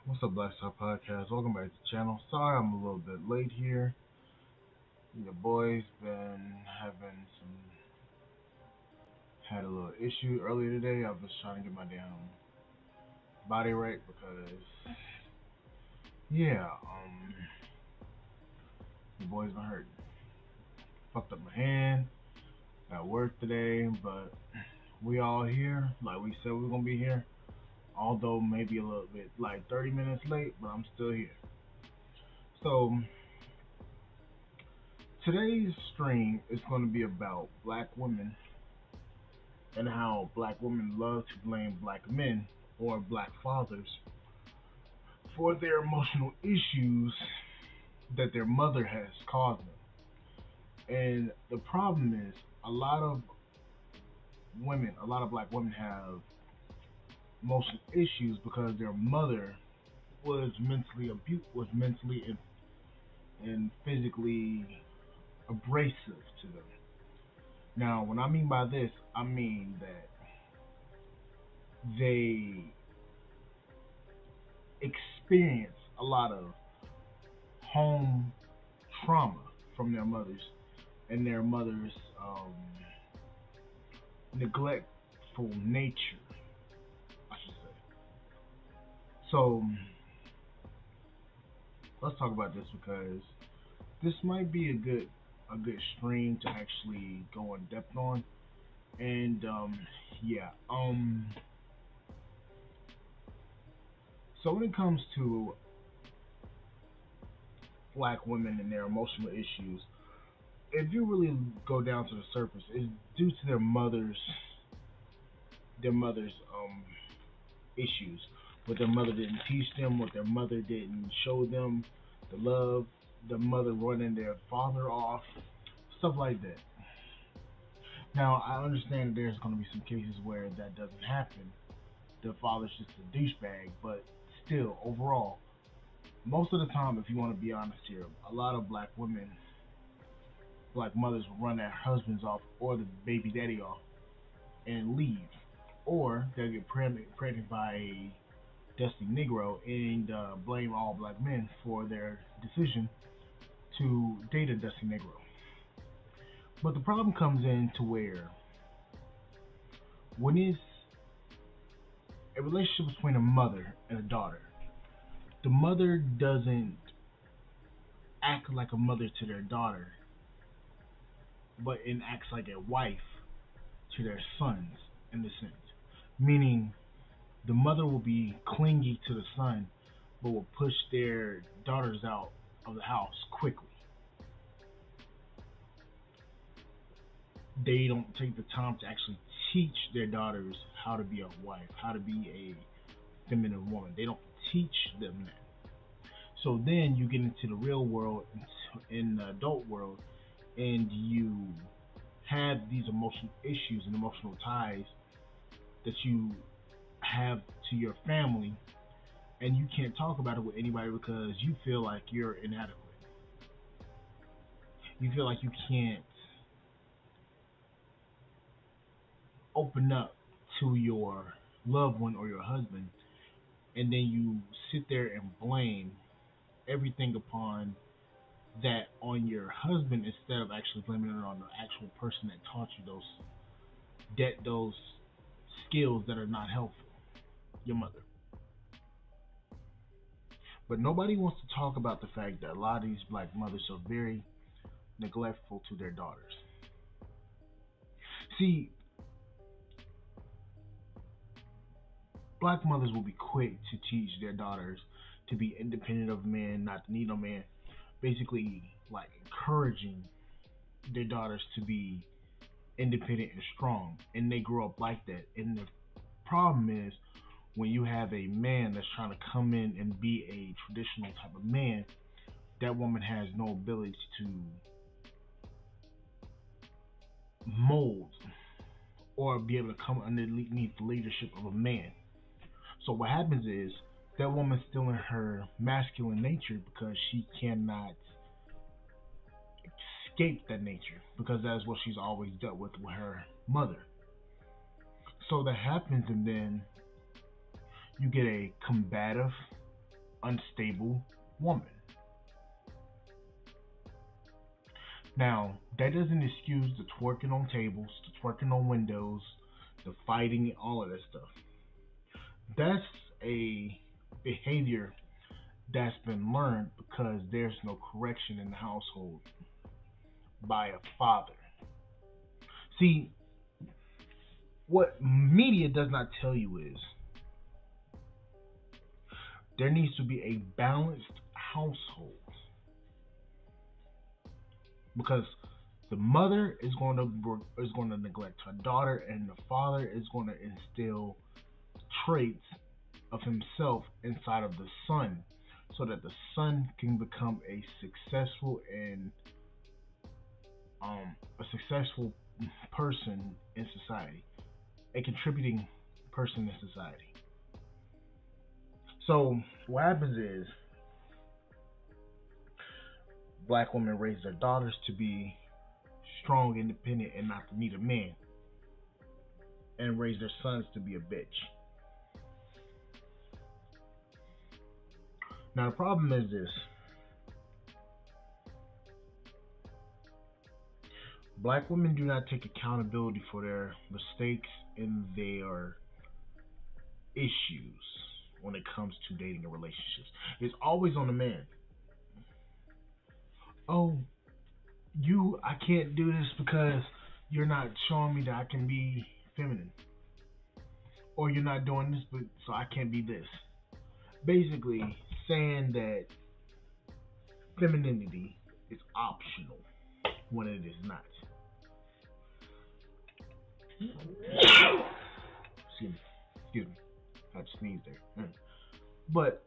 What's up, Black Star Podcast? Welcome back to the channel. Sorry I'm a little bit late here. Your boy's been having had a little issue earlier today. I was trying to get my damn body right because, yeah, your boy's been hurting. Fucked up my hand at work today, but we all here. Like we said, we're gonna be here. Although maybe a little bit, like 30 minutes late, but I'm still here. So today's stream is going to be about black women and how black women love to blame black men or black fathers for their emotional issues that their mother has caused them. And the problem is, a lot of a lot of black women have emotional issues because their mother was mentally and physically abrasive to them. Now, what I mean by this, I mean that they experience a lot of home trauma from their mothers and their mother's neglectful nature, I should say. So let's talk about this because this might be a good stream to actually go in depth on. And yeah, so when it comes to black women and their emotional issues, if you really go down to the surface, it's due to their mother's issues. What their mother didn't teach them, what their mother didn't show them, the love, the mother running their father off, stuff like that. Now I understand that there's going to be some cases where that doesn't happen. The father's just a douchebag, but still, overall, most of the time, if you want to be honest here, a lot of black women, black mothers will run their husbands off or the baby daddy off and leave, or they'll get pregnant by a dusty Negro and blame all black men for their decision to date a dusty Negro. But the problem comes in to where when it's a relationship between a mother and a daughter, the mother doesn't act like a mother to their daughter, but it acts like a wife to their sons in the sense. Meaning the mother will be clingy to the son, but will push their daughters out of the house quickly. They don't take the time to actually teach their daughters how to be a wife, how to be a feminine woman. They don't teach them that. So then you get into the real world, in the adult world, and you have these emotional issues and emotional ties that you have to your family, and you can't talk about it with anybody because you feel like you're inadequate. You feel like you can't open up to your loved one or your husband, and then you sit there and blame everything upon that on your husband instead of actually blaming it on the actual person that taught you those skills that are not helpful, your mother. But nobody wants to talk about the fact that a lot of these black mothers are very neglectful to their daughters. See, black mothers will be quick to teach their daughters to be independent of men, not to need no man. Basically, like encouraging their daughters to be independent and strong, and they grow up like that. And the problem is when you have a man that's trying to come in and be a traditional type of man, that woman has no ability to mold or be able to come underneath the leadership of a man. So what happens is that woman's still in her masculine nature because she cannot escape that nature because that is what she's always dealt with her mother. So that happens, and then you get a combative, unstable woman. Now, that doesn't excuse the twerking on tables, the twerking on windows, the fighting, all of that stuff. That's a behavior that's been learned because there's no correction in the household by a father. See, what media does not tell you is there needs to be a balanced household because the mother is going to neglect her daughter, and the father is going to instill traits of himself inside of the son, so that the son can become a successful person in society, a contributing person in society. So what happens is black women raise their daughters to be strong, independent, and not to need a man, and raise their sons to be a bitch. Now the problem is this: black women do not take accountability for their mistakes and their issues when it comes to dating and relationships. It's always on the man. Oh, I can't do this because you're not showing me that I can be feminine, or you're not doing this, but so I can't be this. Basically, saying that femininity is optional when it is not. Excuse me. Excuse me. I had to sneeze there. But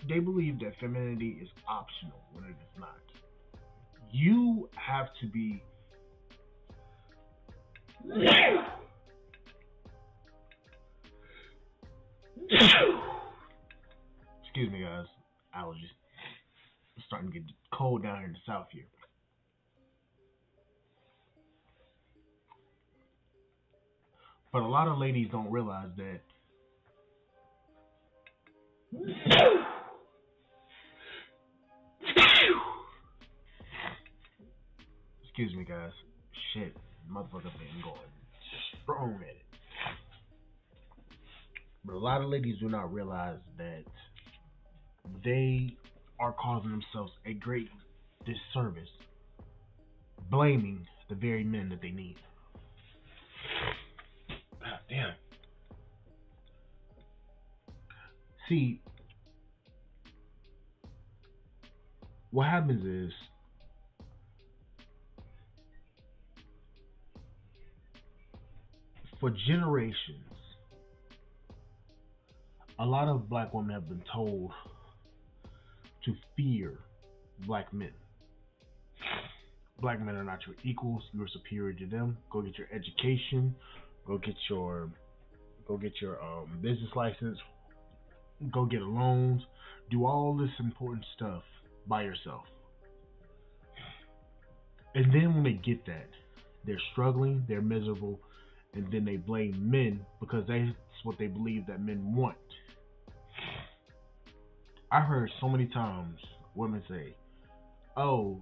they believe that femininity is optional when it is not. You have to be. Excuse me, guys. Allergies. It's starting to get cold down here in the south here. But a lot of ladies don't realize that. Excuse me, guys. Shit, motherfucker been going strong at it. But a lot of ladies do not realize that they are causing themselves a great disservice, blaming the very men that they need. God damn. See, what happens is for generations, a lot of black women have been told to fear black men. Black men are not your equals. You're superior to them. Go get your education. Go get your business license. Go get loans. Do all this important stuff by yourself. And then when they get that, they're struggling, they're miserable, and then they blame men because that's what they believe that men want. I heard so many times women say, "Oh,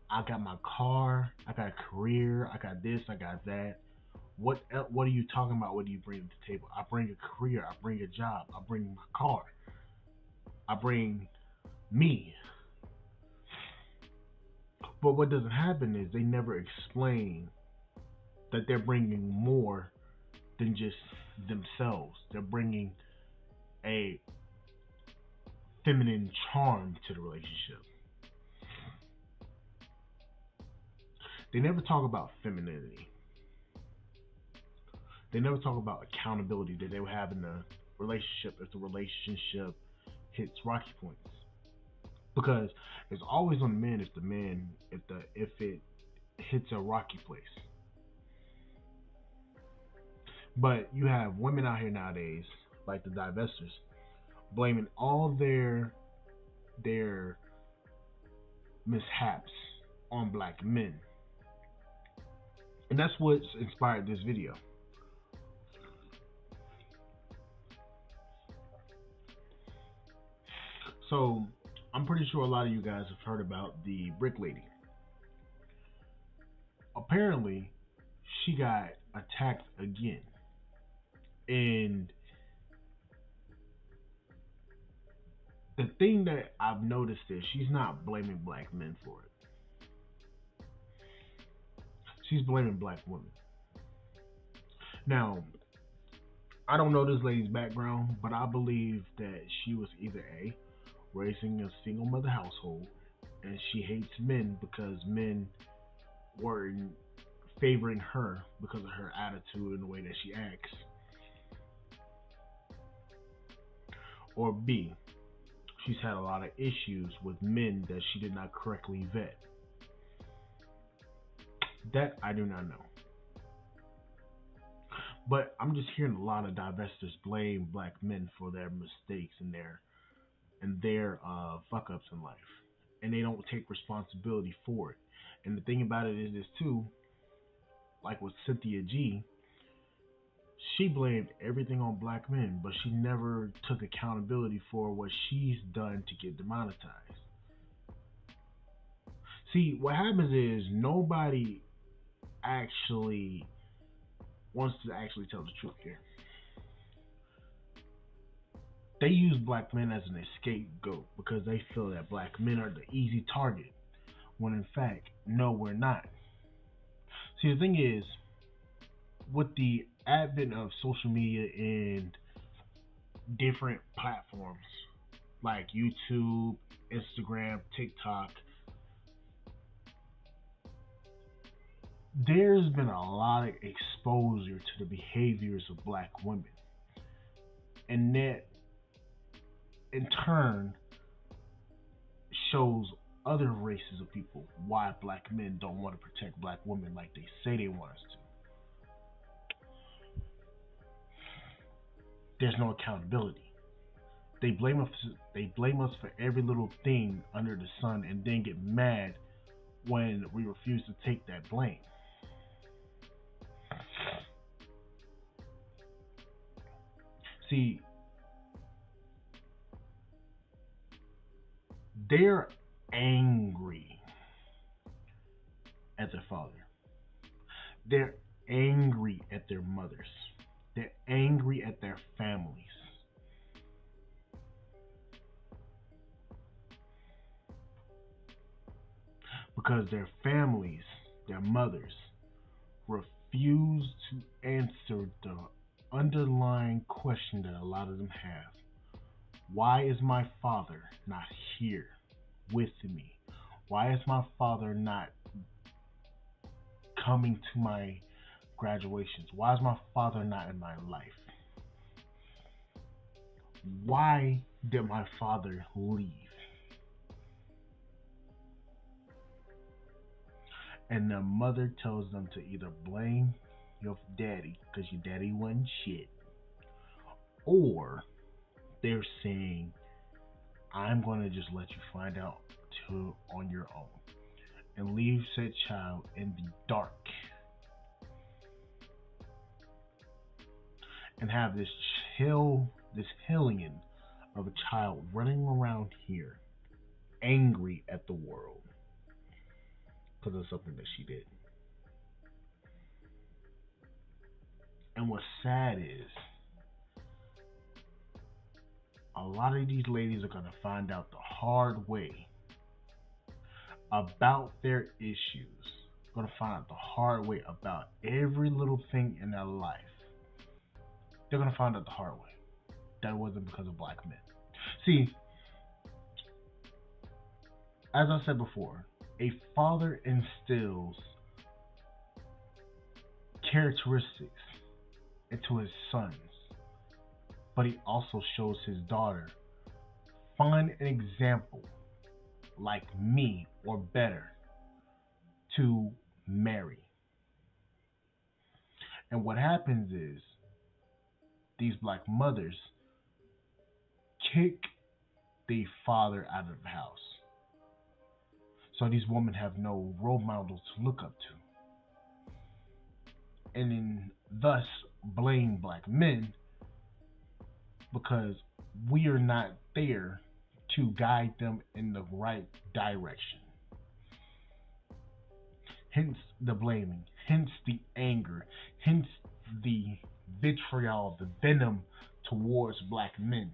I got my car, I got a career, I got this, I got that. What are you talking about? What do you bring to the table? I bring a career, I bring a job, I bring my car, I bring me." But what doesn't happen is they never explain that they're bringing more than just themselves. They're bringing a feminine charm to the relationship. They never talk about femininity. They never talk about accountability that they would have in the relationship if the relationship hits rocky points. Because it's always on the man if it hits a rocky place. But you have women out here nowadays, like the divestors, blaming all their mishaps on black men. And that's what's inspired this video. So I'm pretty sure a lot of you guys have heard about the brick lady. Apparently, she got attacked again, and the thing that I've noticed is she's not blaming black men for it. She's blaming black women. Now, I don't know this lady's background, but I believe that she was either A, raising a single mother household, and she hates men because men weren't favoring her because of her attitude and the way that she acts, or B, she's had a lot of issues with men that she did not correctly vet. That I do not know. But I'm just hearing a lot of divestors blame black men for their mistakes and their fuck ups in life, and they don't take responsibility for it. And the thing about it is this too, like with Cynthia G, she blamed everything on black men, but she never took accountability for what she's done to get demonetized. See, what happens is nobody actually wants to actually tell the truth here. They use black men as an scapegoat because they feel that black men are the easy target, when in fact, no, we're not. See, the thing is, with the advent of social media and different platforms like YouTube, Instagram, TikTok, there's been a lot of exposure to the behaviors of black women. And that in turn shows other races of people why black men don't want to protect black women like they say they want us to. There's no accountability. They blame us. They blame us for every little thing under the sun, and then get mad when we refuse to take that blame. See, they're angry at their father. They're angry at their mothers. They're angry at their families. Because their families, their mothers, refuse to answer the underlying question that a lot of them have. Why is my father not here with me? Why is my father not coming to my graduations? Why is my father not in my life? Why did my father leave? And the mother tells them to either blame your daddy because your daddy wasn't shit, or they're saying, I'm going to just let you find out on your own and leave said child in the dark and have this hellion of a child running around here angry at the world because of something that she did. And what's sad is a lot of these ladies are going to find out the hard way about their issues. Going to find out the hard way about every little thing in their life. They're going to find out the hard way that it wasn't because of black men. See, as I said before, a father instills characteristics into his sons, but he also shows his daughter, find an example like me or better to marry. And what happens is these black mothers kick the father out of the house. So these women have no role models to look up to. And then thus blame black men because we are not there to guide them in the right direction. Hence the blaming, hence the anger, hence the vitriol, the venom towards black men.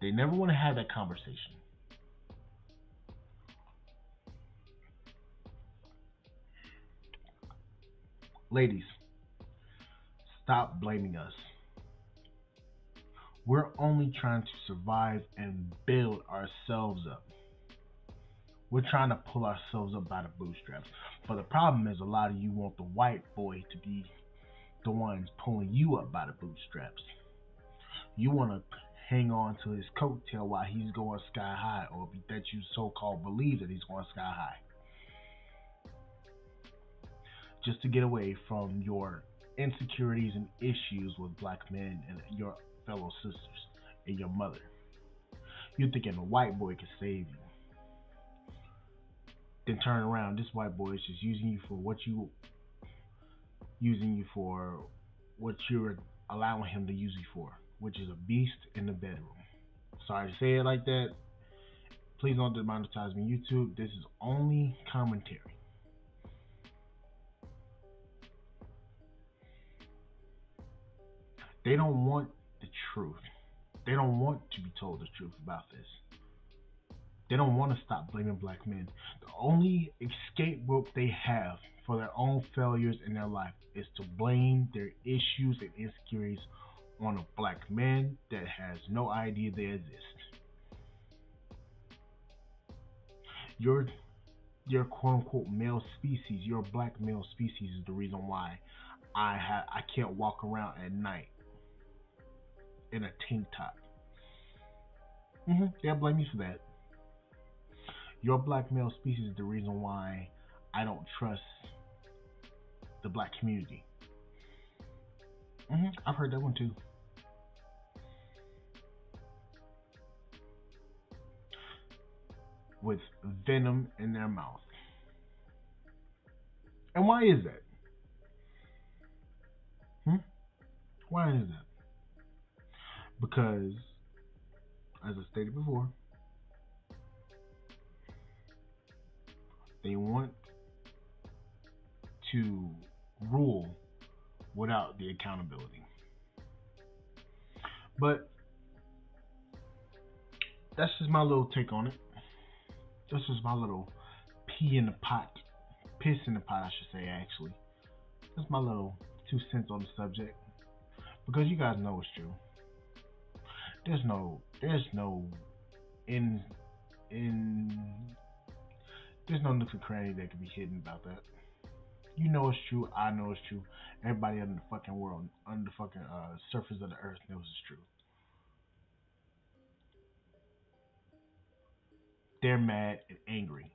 They never want to have that conversation. Ladies, stop blaming us. We're only trying to survive and build ourselves up. We're trying to pull ourselves up by the bootstraps. But the problem is, a lot of you want the white boy to be the ones pulling you up by the bootstraps. You want to hang on to his coattail while he's going sky high, or that you so-called believe that he's going sky high, just to get away from your insecurities and issues with black men and your fellow sisters and your mother. You're thinking a white boy can save you. Then turn around, this white boy is just using you for what you're allowing him to use you for, which is a beast in the bedroom. Sorry to say it like that. Please don't demonetize me, YouTube. This is only commentary. They don't want the truth. They don't want to be told the truth about this. They don't want to stop blaming black men. The only escape rope they have for their own failures in their life is to blame their issues and insecurities on a black man that has no idea they exist. Your quote unquote male species, your black male species, is the reason why I can't walk around at night in a tank top. They'll blame you for that. Your black male species is the reason why I don't trust the black community. I've heard that one too. With venom in their mouth. And why is that? Why is that? Because, as I stated before, they want to rule without the accountability. But that's just my little take on it. This is my little piss in the pot, I should say, actually. That's my little 2 cents on the subject. Because you guys know it's true. There's no nook and cranny that can be hidden about that. You know it's true. I know it's true. Everybody under the fucking world, under the fucking surface of the earth knows it's true. They're mad and angry,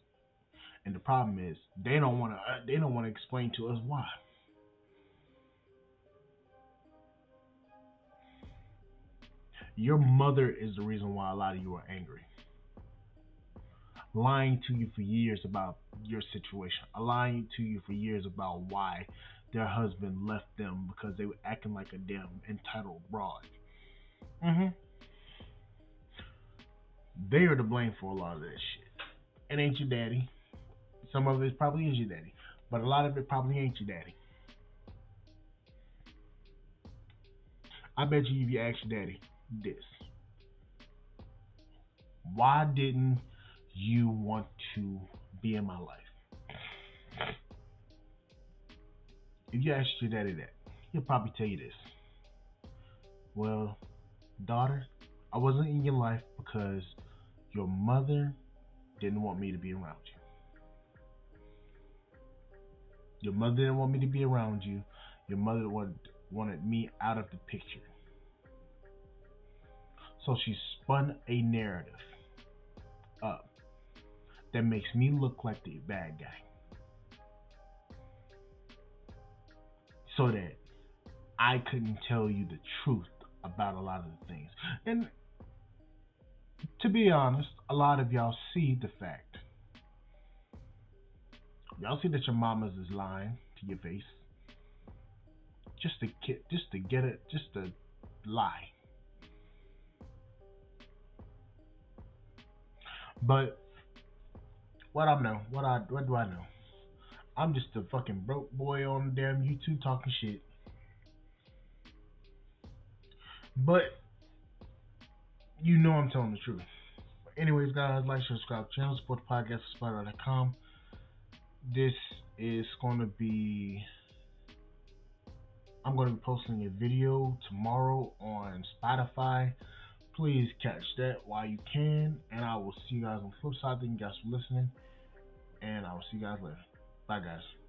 and the problem is they don't want to explain to us why. Your mother is the reason why a lot of you are angry. Lying to you for years about your situation. Lying to you for years about why their husband left them because they were acting like a damn entitled broad. They are to blame for a lot of this shit. It ain't your daddy. Some of it probably is your daddy, but a lot of it probably ain't your daddy. I bet you if you ask your daddy this, why didn't you want to be in my life? If you ask your daddy that, he'll probably tell you this. Well, daughter, I wasn't in your life because your mother didn't want me to be around you. Your mother didn't want me to be around you. Your mother wanted me out of the picture. So she spun a narrative up that makes me look like the bad guy. So that I couldn't tell you the truth about a lot of the things. And to be honest, a lot of y'all see the fact. Y'all see that your mamas is lying to your face. just to get it, just to lie. But what do I know? I'm just a fucking broke boy on damn YouTube talking shit. But you know I'm telling the truth. Anyways, guys, like, share, subscribe to the channel, support the podcast at Spotify.com. This is going to be. I'm going to be posting a video tomorrow on Spotify. Please catch that while you can, and I will see you guys on the flip side. Thank you guys for listening, and I will see you guys later. Bye, guys.